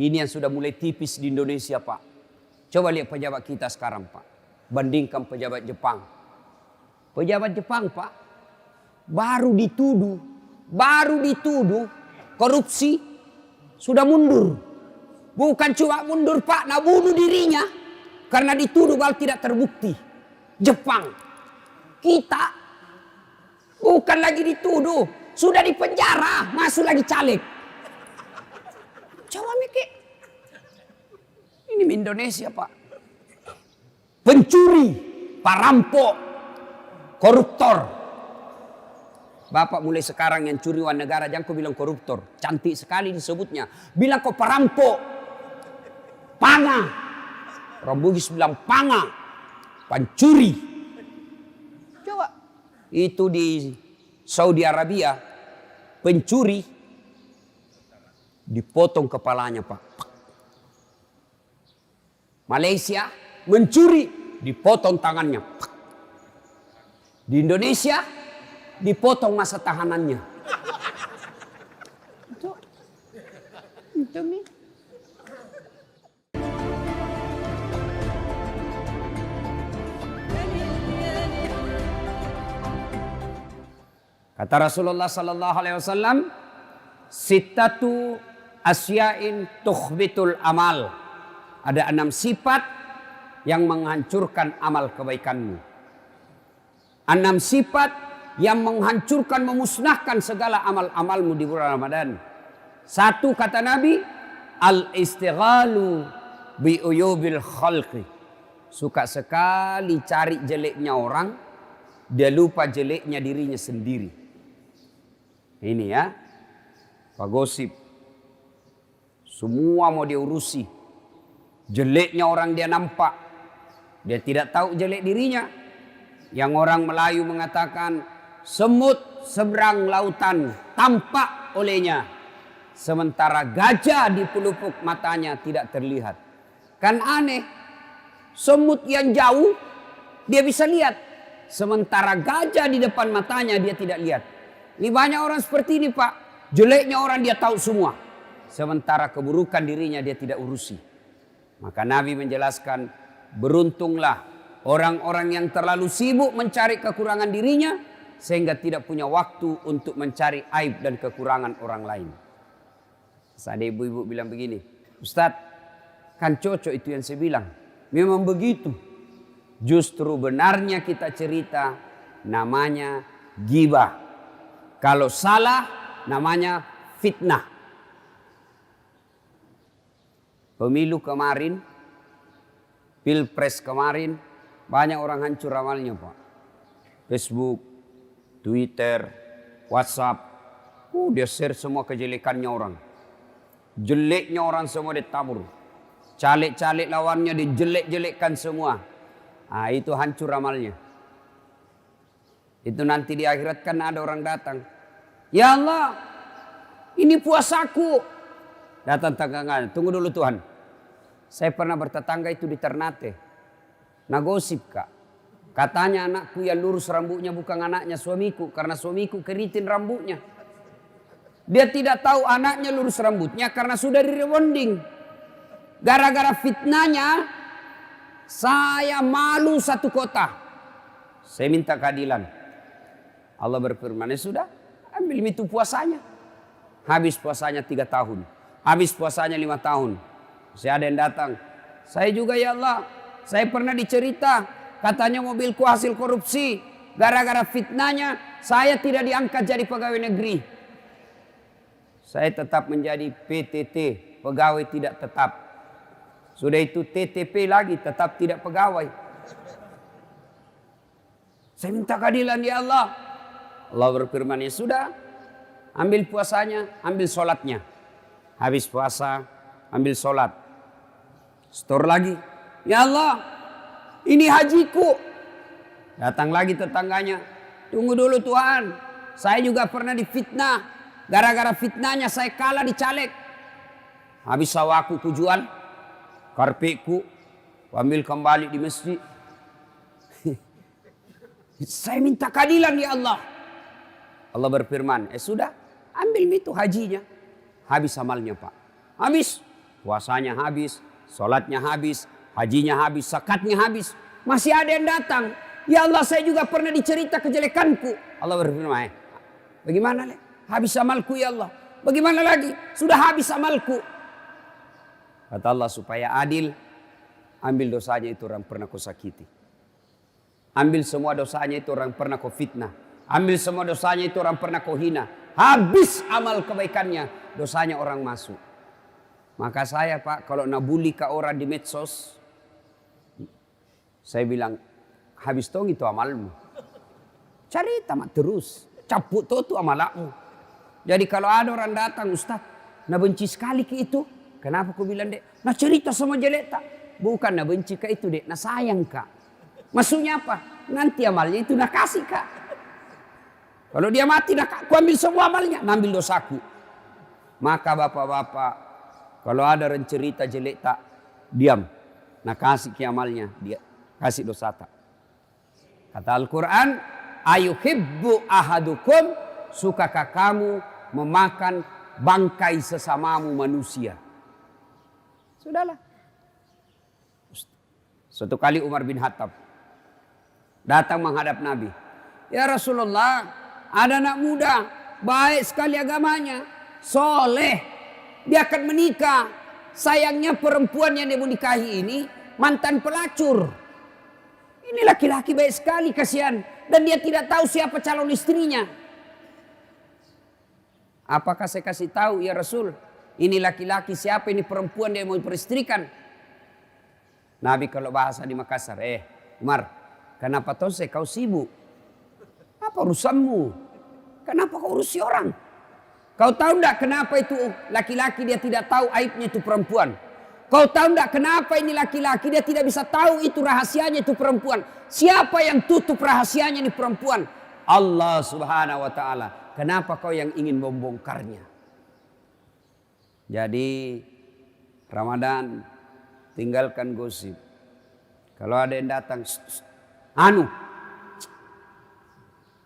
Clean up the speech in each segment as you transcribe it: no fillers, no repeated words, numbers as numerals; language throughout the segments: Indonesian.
Ini yang sudah mulai tipis di Indonesia, Pak. Coba lihat pejabat kita sekarang, Pak. Bandingkan pejabat Jepang. Pejabat Jepang, Pak, baru dituduh korupsi, sudah mundur. Bukan cuma mundur, Pak, nak bunuh dirinya karena dituduh bahwa tidak terbukti. Jepang. Kita bukan lagi dituduh, sudah di penjara, masuk lagi caleg. Coba mikir. Ini Indonesia, Pak. Pencuri, perampok, koruptor. Bapak mulai sekarang yang curi uang negara jangan kau bilang koruptor. Cantik sekali disebutnya. Bilang kau perampok. Panga. Orang Bugis bilang panga. Pencuri. Coba. Itu di Saudi Arabia. Pencuri. Dipotong kepalanya, Pak. Malaysia. Mencuri. Dipotong tangannya. Di Indonesia. Dipotong masa tahanannya. Itu nih. Kata Rasulullah sallallahu alaihi wasallam, sittatu asya'in tukhbitul amal. Ada 6 sifat yang menghancurkan amal kebaikanmu. 6 sifat yang menghancurkan, memusnahkan segala amal-amalmu di bulan Ramadan. 1 kata Nabi, al-istighalu bi uyubil khalqi. Suka sekali cari jeleknya orang, dia lupa jeleknya dirinya sendiri. Ini ya, Pak Gosip. Semua mau diurusi. Jeleknya orang dia nampak. Dia tidak tahu jelek dirinya. Yang orang Melayu mengatakan, semut seberang lautan tampak olehnya. Sementara gajah di pelupuk matanya tidak terlihat. Kan aneh. Semut yang jauh dia bisa lihat. Sementara gajah di depan matanya dia tidak lihat. Ini banyak orang seperti ini, Pak. Jeleknya orang dia tahu semua. Sementara keburukan dirinya dia tidak urusi. Maka Nabi menjelaskan, beruntunglah orang-orang yang terlalu sibuk mencari kekurangan dirinya sehingga tidak punya waktu untuk mencari aib dan kekurangan orang lain. Ada ibu-ibu bilang begini, Ustadz, kan cocok itu yang saya bilang. Memang begitu. Justru benarnya kita cerita namanya ghibah. Kalau salah namanya fitnah. Pemilu kemarin, pilpres kemarin, banyak orang hancur amalnya, Pak. Facebook, Twitter, WhatsApp. Dia share semua kejelekannya orang. Jeleknya orang semua ditabur. Caleg-caleg lawannya dijelek-jelekkan semua. Itu hancur amalnya. Itu nanti di akhirat kan ada orang datang. Ya Allah, ini puasaku. Datang tetangganya, tunggu dulu Tuhan. Saya pernah bertetangga itu di Ternate. Nagosip, Kak. Katanya anakku yang lurus rambutnya bukan anaknya suamiku. Karena suamiku keriting rambutnya. Dia tidak tahu anaknya lurus rambutnya karena sudah di-rebonding. Gara-gara fitnahnya, saya malu satu kota. Saya minta keadilan. Allah berfirman, ya sudah, ambil itu puasanya. Habis puasanya 3 tahun. Habis puasanya 5 tahun. Saya ada yang datang. Saya juga ya Allah, saya pernah dicerita. Katanya mobilku hasil korupsi. Gara-gara fitnahnya, saya tidak diangkat jadi pegawai negeri. Saya tetap menjadi PTT, pegawai tidak tetap. Sudah itu TTP lagi, tetap tidak pegawai. Saya minta keadilan ya Allah. Allah berfirman, ya sudah, ambil puasanya, ambil sholatnya. Habis puasa, ambil sholat. Store lagi. Ya Allah, ini hajiku. Datang lagi tetangganya. Tunggu dulu Tuhan, saya juga pernah difitnah. Gara-gara fitnahnya saya kalah di caleg. Habis sawaku kujual, karpetku, ambil kembali di masjid. Saya minta keadilan ya Allah. Allah berfirman, sudah, ambil itu hajinya. Habis amalnya Pak. Habis, Puasanya habis, sholatnya habis, hajinya habis, zakatnya habis. Masih ada yang datang. Ya Allah, saya juga pernah dicerita kejelekanku. Allah berfirman, bagaimana? Habis amalku ya Allah. Bagaimana lagi? Sudah habis amalku. Kata Allah, supaya adil, ambil dosanya itu orang pernah kau sakiti. Ambil semua dosanya itu orang pernah kau fitnah. Ambil semua dosanya itu orang pernah kau hina. Habis amal kebaikannya, dosanya orang masuk. Maka saya Pak, kalau nabuli ke orang di medsos, saya bilang, habis tong itu amalmu. Cari tamat terus, cabut itu amalakmu. Jadi kalau ada orang datang, Ustaz, nak benci sekali ke itu. Kenapa kau bilang, Dek? Nak cerita sama jelek tak? Bukan nak benci ke itu, Dek. Nak sayang kak. Maksudnya apa? Nanti amalnya itu nak kasih kak. Kalau dia mati, nak aku ambil semua amalnya. Nak ambil dosaku. Maka bapak-bapak, kalau ada orang cerita jelek tak, diam. Nak kasih ke amalnya, dia kasih dosa tak. Kata Al-Quran, ayuhibbu ahadukum, sukakah kamu memakan bangkai sesamamu manusia? Sudahlah. Suatu kali Umar bin Khattab datang menghadap Nabi. Ya Rasulullah, ada anak muda, baik sekali agamanya, soleh, dia akan menikah. Sayangnya perempuan yang dia mau nikahi ini mantan pelacur. Ini laki-laki baik sekali, kasihan. Dan dia tidak tahu siapa calon istrinya. Apakah saya kasih tahu ya Rasul, ini laki-laki siapa, ini perempuan dia mau peristrikan? Nabi kalau bahasa di Makassar, Umar, kenapa kau sibuk? Apa urusanmu? Kenapa kau urusi orang? Kau tahu enggak kenapa itu laki-laki dia tidak tahu aibnya itu perempuan? Kau tahu enggak kenapa ini laki-laki dia tidak bisa tahu itu rahasianya itu perempuan? Siapa yang tutup rahasianya ini perempuan? Allah Subhanahu wa taala. Kenapa kau yang ingin membongkarnya? Jadi Ramadan, tinggalkan gosip. Kalau ada yang datang,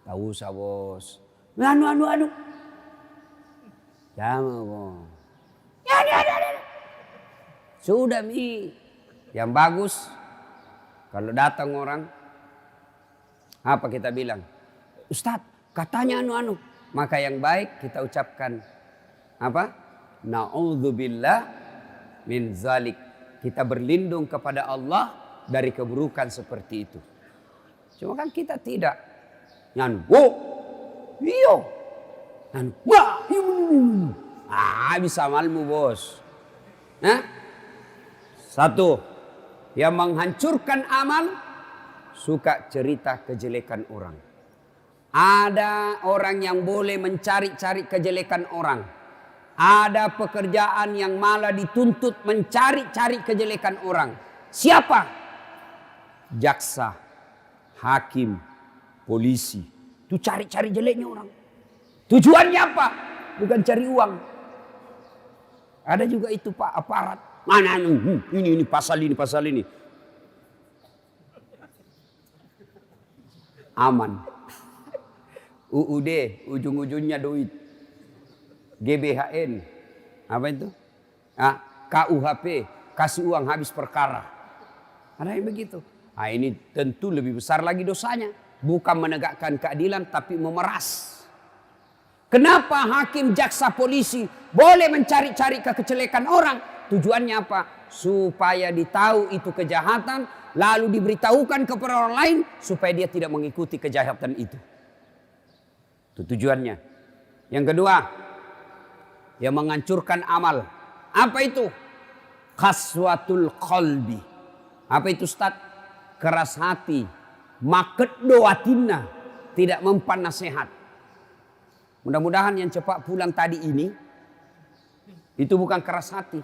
tak usah bos. Anu. Jangan bos. Ya. Sudah Mi. Yang bagus, kalau datang orang, apa kita bilang? Ustadz, katanya anu. Maka yang baik kita ucapkan apa? Na'udzubillah min zalik. Kita berlindung kepada Allah dari keburukan seperti itu. Cuma kan kita tidak. Bisa amalmu bos. Satu, yang menghancurkan amal, suka cerita kejelekan orang. Ada orang yang boleh mencari-cari kejelekan orang. Ada pekerjaan yang malah dituntut mencari-cari kejelekan orang. Siapa? Jaksa, hakim, polisi. Itu cari-cari jeleknya orang. Tujuannya apa? Bukan cari uang. Ada juga itu Pak, aparat. Mana ini pasal ini. Aman. UUD, ujung-ujungnya duit. GBHN, apa itu? KUHP, kasih uang habis perkara. Ada yang begitu. Ini tentu lebih besar lagi dosanya. Bukan menegakkan keadilan tapi memeras. Kenapa hakim, jaksa, polisi boleh mencari-cari kejelekan orang? Tujuannya apa? Supaya ditahu itu kejahatan, lalu diberitahukan kepada orang lain supaya dia tidak mengikuti kejahatan itu. Itu tujuannya. Yang kedua, yang menghancurkan amal. Apa itu? Qaswatul qalbi. Apa itu Ustaz? Keras hati. Maket doatina. Tidak mempan nasihat. Mudah-mudahan yang cepat pulang tadi ini, itu bukan keras hati.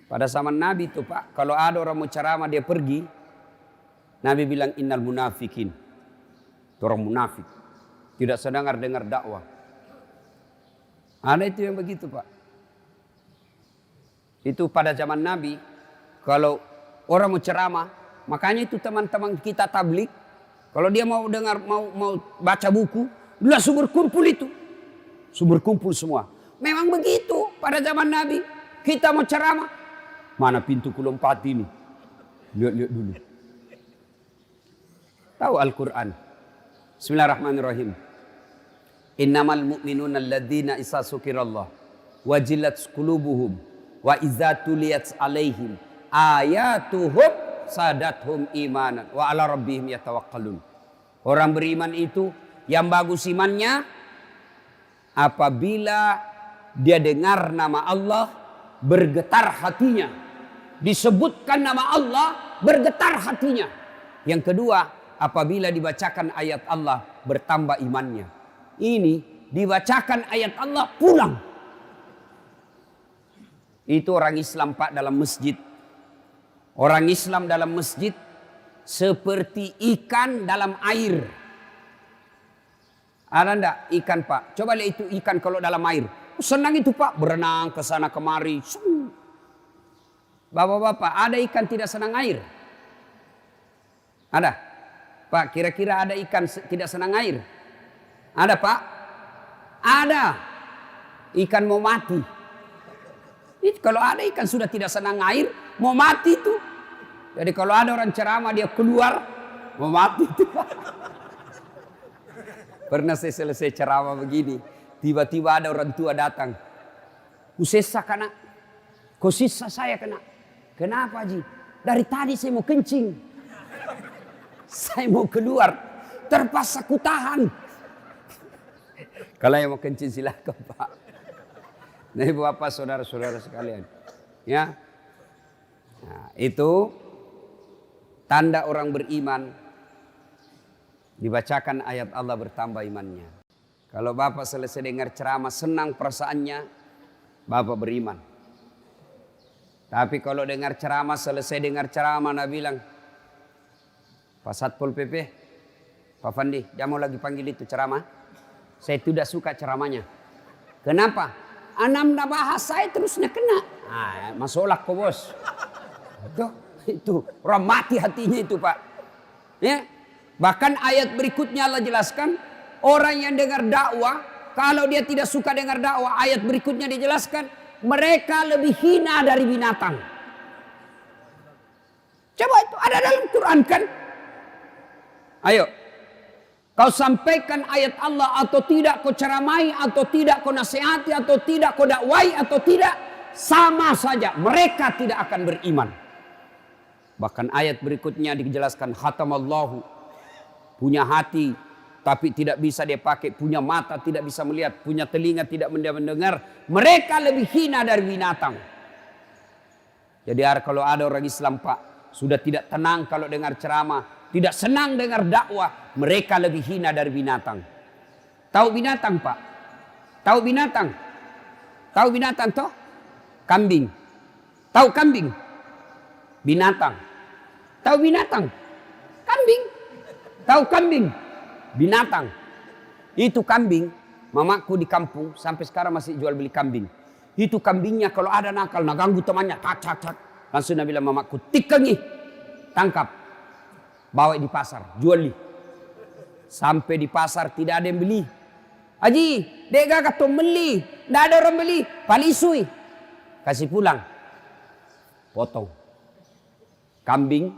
Pada zaman Nabi itu Pak, kalau ada orang mau ceramah dia pergi, Nabi bilang innal munafikin. Itu orang munafik. Tidak dengar dakwah. Ada itu yang begitu Pak. Itu pada zaman Nabi, kalau orang mau ceramah, makanya itu teman-teman kita tablik, kalau dia mau dengar, mau baca buku, langsung berkumpul itu. Berkumpul semua. Memang begitu. pada zaman Nabi. Kita mau ceramah. Mana pintu kulompati ini? Lihat-lihat dulu. Tahu Al-Quran. Bismillahirrahmanirrahim. Innamal mu'minuna alladzina isa sukirallah. Wajilat qulubuhum. Wa iza tuliyat alaihim. Ayatuhum sadathum imanan. Wa ala rabbihim yatawakkalun. Orang beriman itu yang bagus imannya apabila dia dengar nama Allah bergetar hatinya. Disebutkan nama Allah bergetar hatinya. Yang kedua, apabila dibacakan ayat Allah bertambah imannya. Ini dibacakan ayat Allah pulang. Itu orang Islam Pak dalam masjid. Orang Islam dalam masjid seperti ikan dalam air. Ada enggak ikan Pak? Coba lihat itu ikan kalau dalam air. Senang itu Pak, berenang ke sana kemari. Bapak-bapak, ada ikan tidak senang air? Ada? Pak, kira-kira ada ikan tidak senang air? Ada Pak? Ada. Ikan mau mati. Itu kalau ada ikan sudah tidak senang air, mau mati itu. Jadi kalau ada orang ceramah dia keluar, mau mati itu. Pernah saya selesai ceramah begini, tiba-tiba ada orang tua datang. Kusesa kena, kusisa saya kena. Kenapa Ji? Dari tadi saya mau kencing. Saya mau keluar, terpaksa kutahan. Kalau yang mau kencing silakan Pak. Nah, Bapak saudara-saudara sekalian. Ya. Nah, itu tanda orang beriman. Dibacakan ayat Allah bertambah imannya. Kalau Bapak selesai dengar ceramah senang perasaannya, Bapak beriman. Tapi kalau dengar ceramah, selesai dengar ceramah, Nabi bilang, Pak Satpol PP, Pak Fandi, jangan mau lagi panggil itu ceramah. Saya tidak suka ceramahnya. Kenapa? Anam na bahas saya terusnya kena. Masalah kok bos. Itu orang mati hatinya itu Pak. Ya. Bahkan ayat berikutnya Allah jelaskan, orang yang dengar dakwah, kalau dia tidak suka dengar dakwah, ayat berikutnya dijelaskan, mereka lebih hina dari binatang. Coba itu ada dalam Quran kan? Ayo, kau sampaikan ayat Allah atau tidak, kau ceramai atau tidak, kau nasihati atau tidak, kau dakwai atau tidak, sama saja mereka tidak akan beriman. Bahkan ayat berikutnya dijelaskan, khatamallahu, punya hati tapi tidak bisa dia pakai, punya mata tidak bisa melihat, punya telinga tidak mendengar, mereka lebih hina dari binatang. Jadi kalau ada orang Islam Pak sudah tidak tenang kalau dengar ceramah, tidak senang dengar dakwah, mereka lebih hina dari binatang. Tahu binatang Pak? Tahu binatang? Tahu binatang toh? Kambing. Tahu kambing? Binatang. Tahu binatang? Kambing. Tahu kambing? Binatang. Itu kambing, mamaku di kampung sampai sekarang masih jual beli kambing. Itu kambingnya kalau ada nakal, ganggu temannya, tak. Langsung Nabi bilang mamaku, tikengi, tangkap, bawa di pasar, jual. Sampai di pasar tidak ada yang beli. Haji, dega kata beli, tidak ada orang beli, palisui, kasih pulang, potong. Kambing,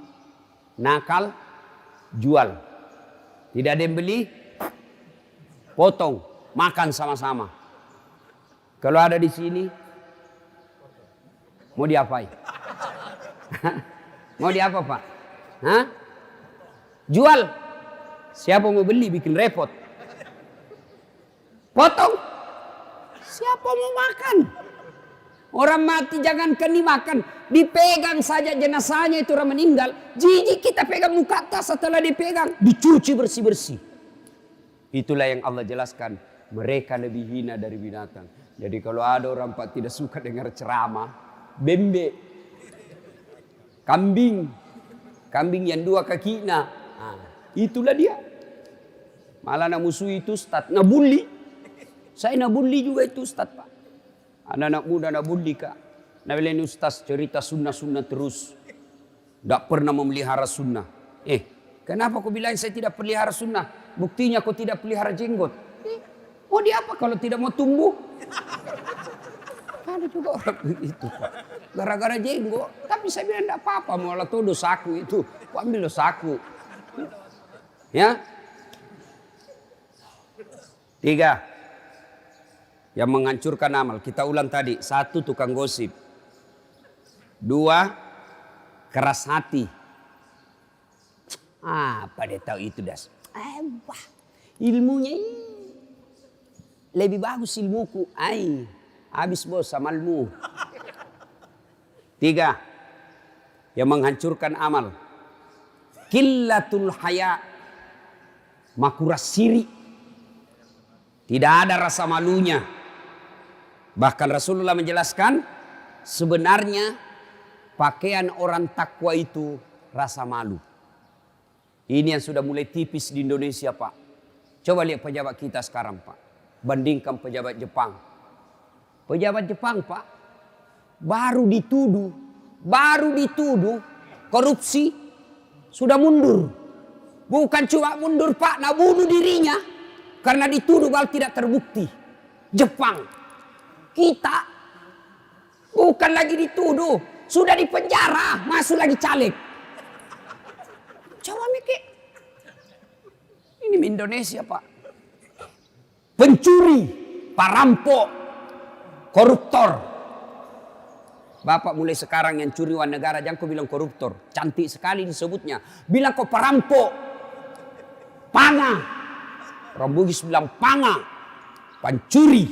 nakal, jual. Tidak ada yang beli, potong, makan sama-sama. Kalau ada di sini, mau diapain? Mau diapa Pak? Hah? Jual. Siapa mau beli bikin repot. Potong. Siapa mau makan? Orang mati jangankan dimakan, dipegang saja jenazahnya itu orang meninggal. Jijik kita pegang muka atas, setelah dipegang dicuci bersih-bersih. Itulah yang Allah jelaskan, mereka lebih hina dari binatang. Jadi kalau ada orang Pak tidak suka dengar ceramah, bembe, kambing yang dua kaki, itulah dia. Malah nak musuh itu Ustaz, nak bully. Saya nak bully juga itu Ustaz Pak. Anak-anak muda nak bully Kak. Nabi ini Ustaz cerita sunnah-sunnah terus. Tak pernah memelihara sunnah. Kenapa kau bilang saya tidak pelihara sunnah? Buktinya kau tidak pelihara jenggot. Mau dia apa kalau tidak mau tumbuh? Ada juga orang begitu Pak. Gara-gara jenggot. Tapi saya bilang enggak apa-apa. Malah tuh dosaku itu. Kok ambil dosaku. Ya. 3. Yang menghancurkan amal. Kita ulang tadi. 1. Tukang gosip. 2. Keras hati. Apa dia tahu itu das? Wah, ilmunya lebih bagus ilmuku. Habis bos amalmu. 3. Yang menghancurkan amal. Qillatul haya. Makuras siri. Tidak ada rasa malunya. Bahkan Rasulullah menjelaskan, sebenarnya pakaian orang takwa itu rasa malu. Ini yang sudah mulai tipis di Indonesia Pak. Coba lihat pejabat kita sekarang Pak. Bandingkan pejabat Jepang. Pejabat Jepang Pak, baru dituduh korupsi, sudah mundur. Bukan cuma mundur Pak, nah bunuh dirinya karena dituduh bahwa tidak terbukti. Jepang, kita bukan lagi dituduh, sudah dipenjara, masuk lagi caleg. Coba mikir, ini Indonesia Pak. Pencuri, perampok, koruptor. Bapak mulai sekarang yang curi uang negara jangan kau bilang koruptor. Cantik sekali disebutnya. Bilang kau perampok. Panga. Orang Bugis bilang panga. Pencuri.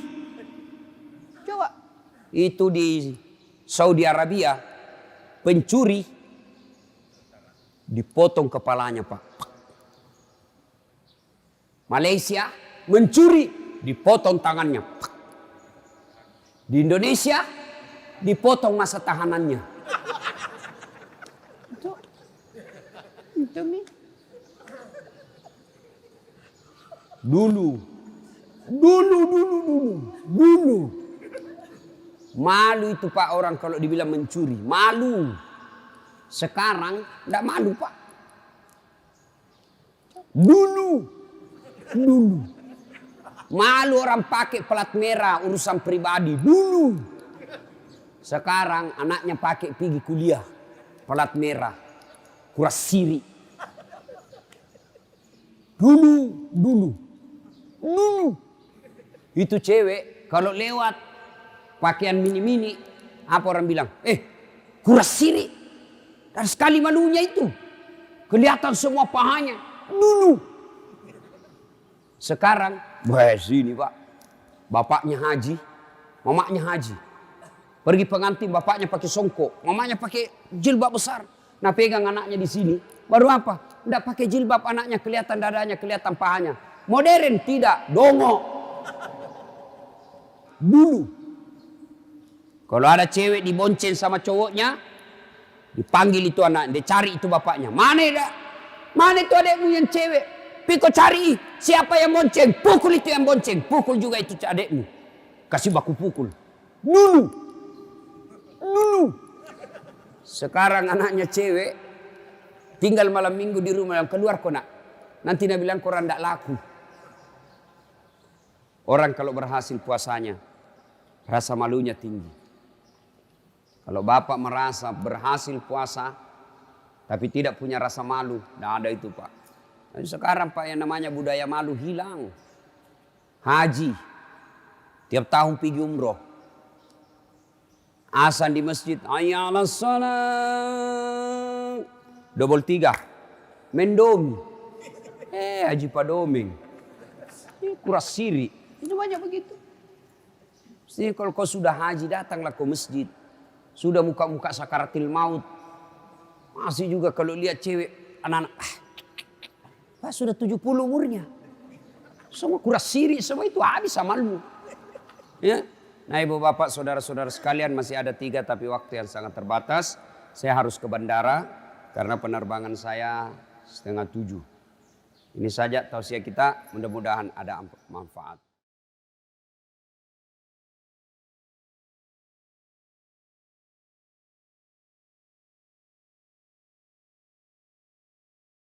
Coba. Itu di Saudi Arabia. Pencuri. Dipotong kepalanya Pak. Malaysia. Mencuri. Dipotong tangannya. Di Indonesia dipotong masa tahanannya. Dulu. Malu itu Pak orang kalau dibilang mencuri. Malu. Sekarang enggak malu Pak. Dulu. Malu orang pakai plat merah urusan pribadi dulu. Sekarang anaknya pakai pergi kuliah plat merah kuras siri. Dulu. Itu cewek kalau lewat pakaian mini-mini apa orang bilang? Kuras siri. Dan sekali malunya itu kelihatan semua pahanya dulu. Sekarang, sini Pak, bapaknya haji, mamanya haji. Pergi pengantin, bapaknya pakai songkok, mamanya pakai jilbab besar. Nah pegang anaknya di sini, baru apa? Nggak pakai jilbab anaknya, kelihatan dadanya, kelihatan pahanya. Modern tidak, dongok. Dulu. Kalau ada cewek dibonceng sama cowoknya, dipanggil itu anak, dia cari itu bapaknya. Mana itu adekmu yang cewek? Piko cari siapa yang bonceng, pukul itu yang bonceng, pukul juga itu adekmu. Kasih baku pukul. Dulu. Sekarang anaknya cewek tinggal malam minggu di rumah, keluar kok nak. Nanti dia bilang koran ndak laku. Orang kalau berhasil puasanya, rasa malunya tinggi. Kalau bapak merasa berhasil puasa, tapi tidak punya rasa malu, nggak ada itu Pak. Sekarang Pak yang namanya budaya malu hilang. Haji. Tiap tahun pergi umroh. Azan di masjid. Ayalas salat. 23. Mendomi. Haji Padoming. Kuras siri. Itu banyak begitu. Jadi kalau kau sudah haji datanglah ke masjid. Sudah muka-muka sakaratil maut. Masih juga kalau lihat cewek anak-anak. Pak sudah 70 umurnya. Semua kuras siri, semua itu habis amalmu. Ya. Nah ibu bapak saudara-saudara sekalian masih ada 3 tapi waktu yang sangat terbatas. Saya harus ke bandara karena penerbangan saya 6:30. Ini saja tausiah kita, mudah-mudahan ada manfaat.